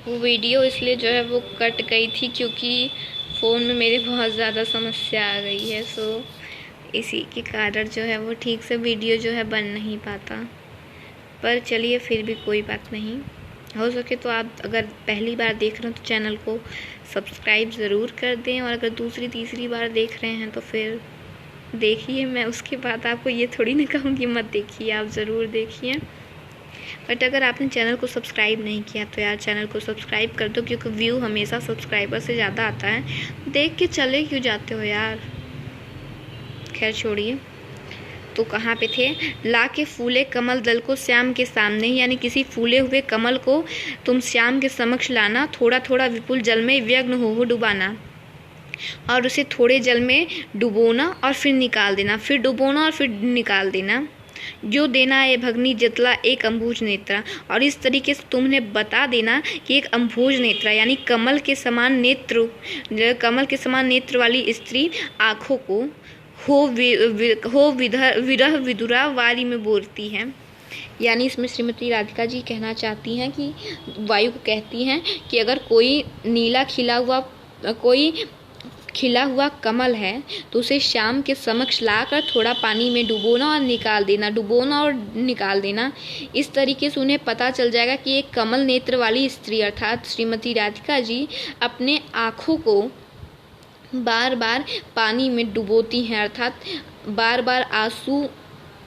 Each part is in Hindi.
वो वीडियो इसलिए जो है वो कट गई थी क्योंकि फ़ोन में मेरे बहुत ज़्यादा समस्या आ गई है। सो इसी के कारण जो है वो ठीक से वीडियो जो है बन नहीं पाता। पर चलिए फिर भी कोई बात नहीं, हो सके तो आप अगर पहली बार देख रहे हो तो चैनल को सब्सक्राइब ज़रूर कर दें, और अगर दूसरी तीसरी बार देख रहे हैं तो फिर देखिए। मैं उसके बाद आपको ये थोड़ी ना कहूँगी मत देखिए, आप ज़रूर देखिए। बट अगर आपने चैनल को सब्सक्राइब नहीं किया तो यार चैनल को सब्सक्राइब कर दो, क्योंकि व्यू हमेशा सब्सक्राइबर से ज़्यादा आता है। देख के चले क्यों जाते हो यार। खैर छोड़िए, तो कहाँ पे थे। ला के फूले कमल दल को श्याम के सामने, यानी किसी फूले हुए कमल को तुम श्याम के समक्ष लाना, थोड़ा थोड़ा विपुल जल में व्यग्न हो डुबाना, और उसे थोड़े जल में डुबोना और फिर निकाल देना, फिर डुबोना और फिर निकाल देना। जो देना है भगनी जतला एक अम्बुज नेत्रा, और इस तरीके से तुमने बता देना कि एक अम्बुज नेत्रा यानी कमल के समान नेत्र वाली स्त्री आँखों को हो विरह विदुरा वारी में बोलती है। यानी इसमें श्रीमती राधिका जी कहना चाहती हैं कि वायु को कहती हैं कि अगर कोई खिला हुआ कमल है तो उसे शाम के समक्ष लाकर थोड़ा पानी में डुबोना और निकाल देना। इस तरीके से उन्हें पता चल जाएगा कि एक कमल नेत्र वाली स्त्री अर्थात श्रीमती राधिका जी अपने आँखों को बार बार पानी में डुबोती हैं, अर्थात बार बार आंसू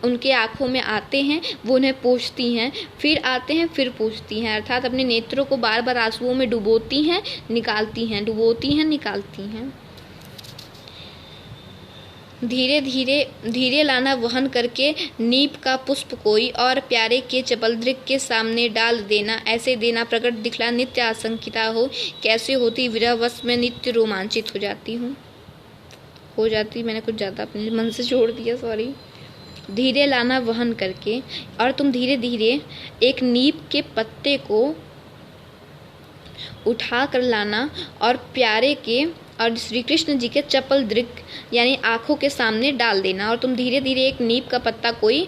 उनके आँखों में आते हैं, वो उन्हें पोंछती हैं, फिर आते हैं फिर पोंछती हैं, अर्थात अपने नेत्रों को बार बार आंसुओं में डुबोती हैं, निकालती हैं, डुबोती हैं, निकालती हैं। धीरे धीरे लाना वहन करके नीप का पुष्प कोई, और प्यारे के चपलदृक के सामने डाल देना, ऐसे देना प्रकट दिखला नित्य आशंकिता हो, कैसे होती विरहवश में नित्य रोमांचित हो जाती। मैंने कुछ ज़्यादा अपने मन से छोड़ दिया, सॉरी। धीरे लाना वहन करके, और तुम धीरे धीरे एक नीप के पत्ते को उठा कर लाना और प्यारे के और श्री कृष्ण जी के चपल दृक यानी आँखों के सामने डाल देना। और तुम धीरे धीरे एक नीप का पत्ता कोई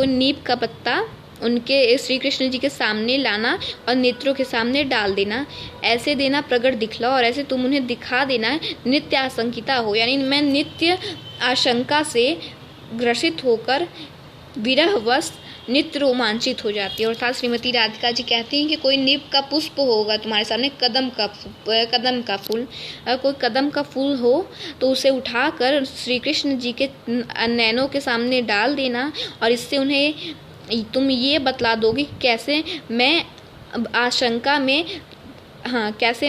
नीप का पत्ता उनके श्री कृष्ण जी के सामने लाना और नेत्रों के सामने डाल देना, ऐसे देना प्रगट दिखला, और ऐसे तुम उन्हें दिखा देना नित्य आशंकिता हो, यानी मैं नित्य आशंका से ग्रसित होकर विरहवश नित्य रोमांचित हो जाती है। अर्थात श्रीमती राधिका जी कहती हैं कि कोई नीप का पुष्प होगा तुम्हारे सामने, कदम का फूल, अगर कोई कदम का फूल हो तो उसे उठाकर श्री कृष्ण जी के नैनों के सामने डाल देना, और इससे उन्हें तुम ये बतला दोगे कैसे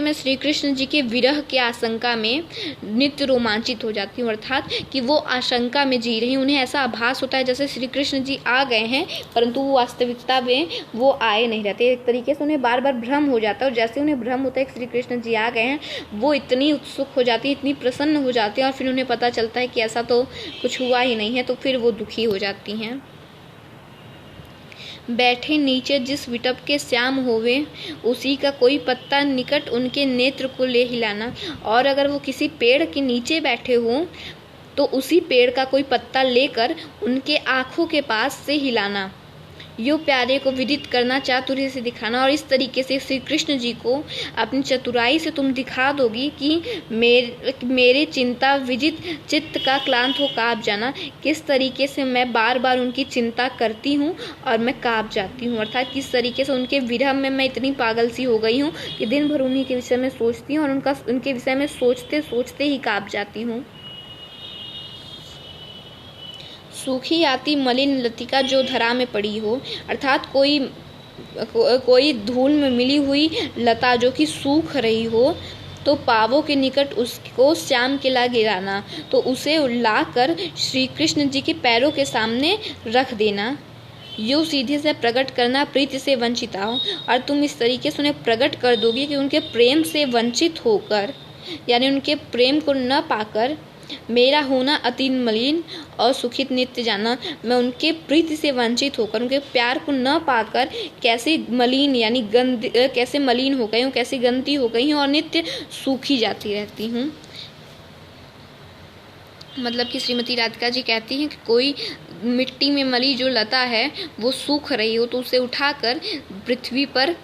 मैं श्री कृष्ण जी के विरह के आशंका में नित्य रोमांचित हो जाती हूँ, अर्थात कि वो आशंका में जी रही। उन्हें ऐसा आभास होता है जैसे श्री कृष्ण जी आ गए हैं, परंतु वो वास्तविकता में वो आए नहीं रहते। एक तरीके से उन्हें बार बार भ्रम हो जाता है, और जैसे उन्हें भ्रम होता है कि श्री कृष्ण जी आ गए हैं, वो इतनी उत्सुक हो जाती है, इतनी प्रसन्न हो जाती हैं, और फिर उन्हें पता चलता है कि ऐसा तो कुछ हुआ ही नहीं है, तो फिर वो दुखी हो जाती हैं। बैठे नीचे जिस विटप के श्याम होवे, उसी का कोई पत्ता निकट उनके नेत्र को ले हिलाना, और अगर वो किसी पेड़ के नीचे बैठे हों तो उसी पेड़ का कोई पत्ता लेकर उनके आँखों के पास से हिलाना, यो प्यारे को विदित करना, चातुर्य से दिखाना। और इस तरीके से श्री कृष्ण जी को अपनी चतुराई से तुम दिखा दोगी कि मेरे चिंता विजित चित्त का क्लांत हो काँप जाना, किस तरीके से मैं बार बार उनकी चिंता करती हूँ और मैं काँप जाती हूँ, अर्थात किस तरीके से उनके विरह में मैं इतनी पागल सी हो गई हूँ कि दिन भर उन्हीं के विषय में सोचती हूँ और उनके विषय में सोचते सोचते ही काँप जाती हूँ। सूखी आती मलिन लतिका जो धरा में पड़ी हो, अर्थात कोई धूल में मिली हुई लता जो कि सूख रही हो, तो पावों के निकट उसको श्याम के ला गिराना, तो उसे लाकर श्री कृष्ण जी के पैरों के सामने रख देना। यूँ सीधे से प्रकट करना प्रीति से वंचिता हो, और तुम इस तरीके से उन्हें प्रकट कर दोगी कि उनके प्रेम से वंचित होकर, यानी उनके प्रेम को न पाकर मेरा होना अति मलिन और सुखित नित्य जाना, मैं उनके प्रीति से वंचित होकर, उनके प्यार को न पाकर कैसे मलिन यानी कैसे मलिन हो गई हूँ, कैसे गंदी हो गई हूँ और नित्य सूखी जाती रहती हूँ। मतलब कि श्रीमती राधिका जी कहती हैं कि कोई मिट्टी में मली जो लता है वो सूख रही हो तो उसे उठाकर पृथ्वी पर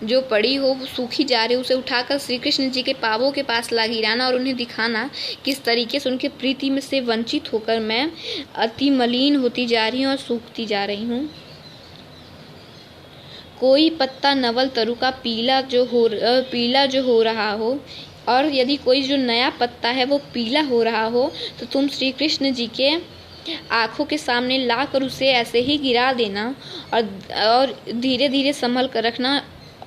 जो पड़ी हो वो सूखी जा रही हो उसे उठाकर श्री कृष्ण जी के पावों के पास ला गिराना और उन्हें दिखाना किस तरीके से उनके प्रीति में से वंचित होकर मैं अति मलिन होती जा रही हूँ और सूखती जा रही हूँ। कोई पत्ता नवल तरु का पीला जो हो रहा हो और यदि कोई जो नया पत्ता है वो पीला हो रहा हो तो तुम श्री कृष्ण जी के आँखों के सामने लाकर उसे ऐसे ही गिरा देना और धीरे धीरे संभल कर रखना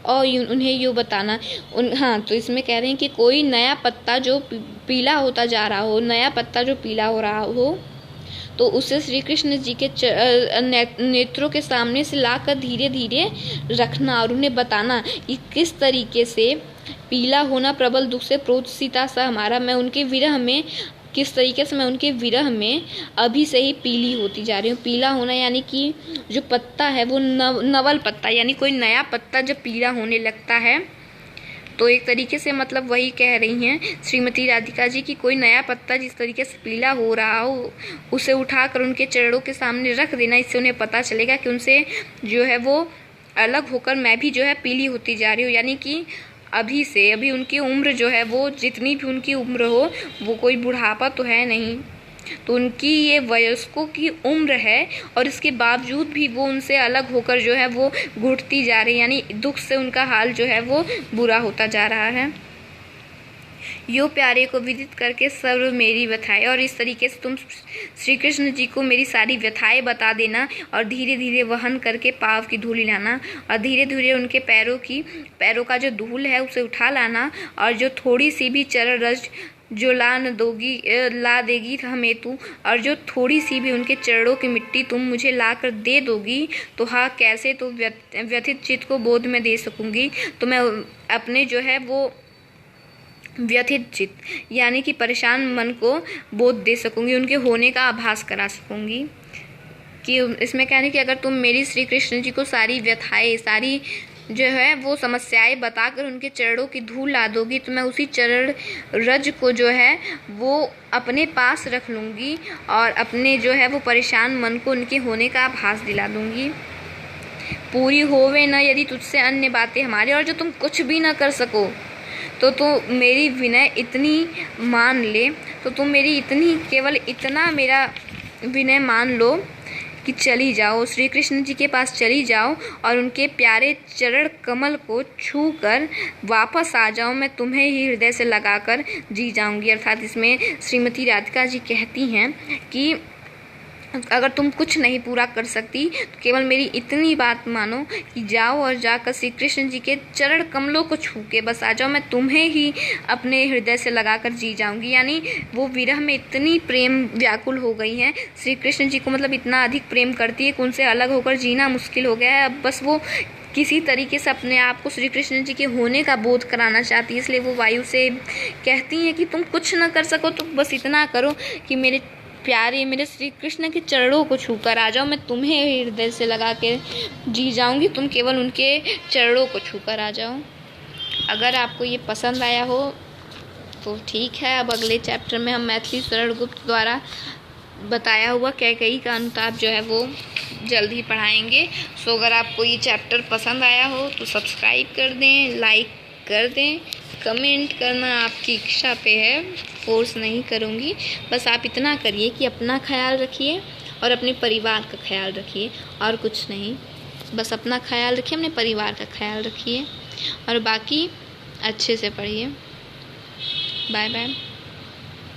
और उन्हें यूँ बताना तो इसमें कह रहे हैं कि कोई नया पत्ता जो पीला होता जा रहा हो, नया पत्ता जो पीला हो रहा हो तो उसे श्री कृष्ण जी के नेत्रों के सामने से लाकर धीरे धीरे रखना और उन्हें बताना कि किस तरीके से पीला होना प्रबल दुख से प्रोत्सीता सा हमारा मैं उनके विरह में किस तरीके से मैं उनके विरह में अभी से ही पीली होती जा रही हूँ। पीला होना यानी कि जो पत्ता है वो नवल पत्ता यानी कोई नया पत्ता जब पीला होने लगता है तो एक तरीके से मतलब वही कह रही हैं श्रीमती राधिका जी कि कोई नया पत्ता जिस तरीके से पीला हो रहा हो उसे उठाकर उनके चरणों के सामने रख देना। इससे उन्हें पता चलेगा कि उनसे जो है वो अलग होकर मैं भी जो है पीली होती जा रही हूँ। यानी कि अभी उनकी उम्र जो है वो जितनी भी उनकी उम्र हो वो कोई बुढ़ापा तो है नहीं, तो उनकी ये वयस्कों की उम्र है और इसके बावजूद भी वो उनसे अलग होकर जो है वो घुटती जा रही है। यानी दुख से उनका हाल जो है वो बुरा होता जा रहा है। यो प्यारे को विदित करके सर्व मेरी व्यथाएं और इस तरीके से तुम श्री कृष्ण जी को मेरी सारी व्यथाएं बता देना और धीरे धीरे वहन करके पाँव की धूल हिलाना और धीरे धीरे उनके पैरों का जो धूल है उसे उठा लाना और जो थोड़ी सी भी चरण रज जो ला देगी हमें तू और जो थोड़ी सी भी उनके चरणों की मिट्टी तुम मुझे ला कर दे दोगी तो हाँ कैसे तो व्यथित चित्त को बोध में दे सकूँगी। तो मैं अपने जो है वो व्यथित चित्त यानी कि परेशान मन को बोध दे सकूँगी, उनके होने का आभास करा सकूँगी। कि इसमें कहने कि अगर तुम मेरी श्री कृष्ण जी को सारी व्यथाएं सारी जो है वो समस्याएं बताकर उनके चरणों की धूल ला दोगी तो मैं उसी चरण रज को जो है वो अपने पास रख लूँगी और अपने जो है वो परेशान मन को उनके होने का आभास दिला दूँगी। पूरी होवे न यदि तुझसे अन्य बातें हमारी और जो तुम कुछ भी ना कर सको तो मेरी विनय इतनी मान ले तो तुम मेरी केवल इतना मेरा विनय मान लो कि चली जाओ श्री कृष्ण जी के पास चली जाओ और उनके प्यारे चरण कमल को छू कर वापस आ जाओ, मैं तुम्हें ही हृदय से लगाकर जी जाऊंगी। अर्थात इसमें श्रीमती राधिका जी कहती हैं कि अगर तुम कुछ नहीं पूरा कर सकती तो केवल मेरी इतनी बात मानो कि जाओ और जाकर श्री कृष्ण जी के चरण कमलों को छू के बस आ जाओ, मैं तुम्हें ही अपने हृदय से लगाकर जी जाऊंगी। यानी वो विरह में इतनी प्रेम व्याकुल हो गई हैं श्री कृष्ण जी को, मतलब इतना अधिक प्रेम करती है कि उनसे अलग होकर जीना मुश्किल हो गया है। अब बस वो किसी तरीके से अपने आप को श्री कृष्ण जी के होने का बोध कराना चाहती है, इसलिए वो वायु से कहती हैं कि तुम कुछ न कर सको तो बस इतना करो कि मेरे प्यारे मेरे श्री कृष्ण के चरणों को छूकर आ जाओ, मैं तुम्हें हृदय से लगा के जी जाऊंगी, तुम केवल उनके चरणों को छूकर आ जाओ। अगर आपको ये पसंद आया हो तो ठीक है। अब अगले चैप्टर में हम मैथिली शरण गुप्त द्वारा बताया हुआ कैकेयी का अनुताप जो है वो जल्द ही पढ़ाएंगे। सो अगर आपको ये चैप्टर पसंद आया हो तो सब्सक्राइब कर दें, लाइक कर दें, कमेंट करना आपकी इच्छा पे है, फोर्स नहीं करूँगी। बस आप इतना करिए कि अपना ख्याल रखिए और अपने परिवार का ख्याल रखिए और कुछ नहीं। बस अपना ख्याल रखिए, अपने परिवार का ख्याल रखिए और बाकी अच्छे से पढ़िए। Bye bye.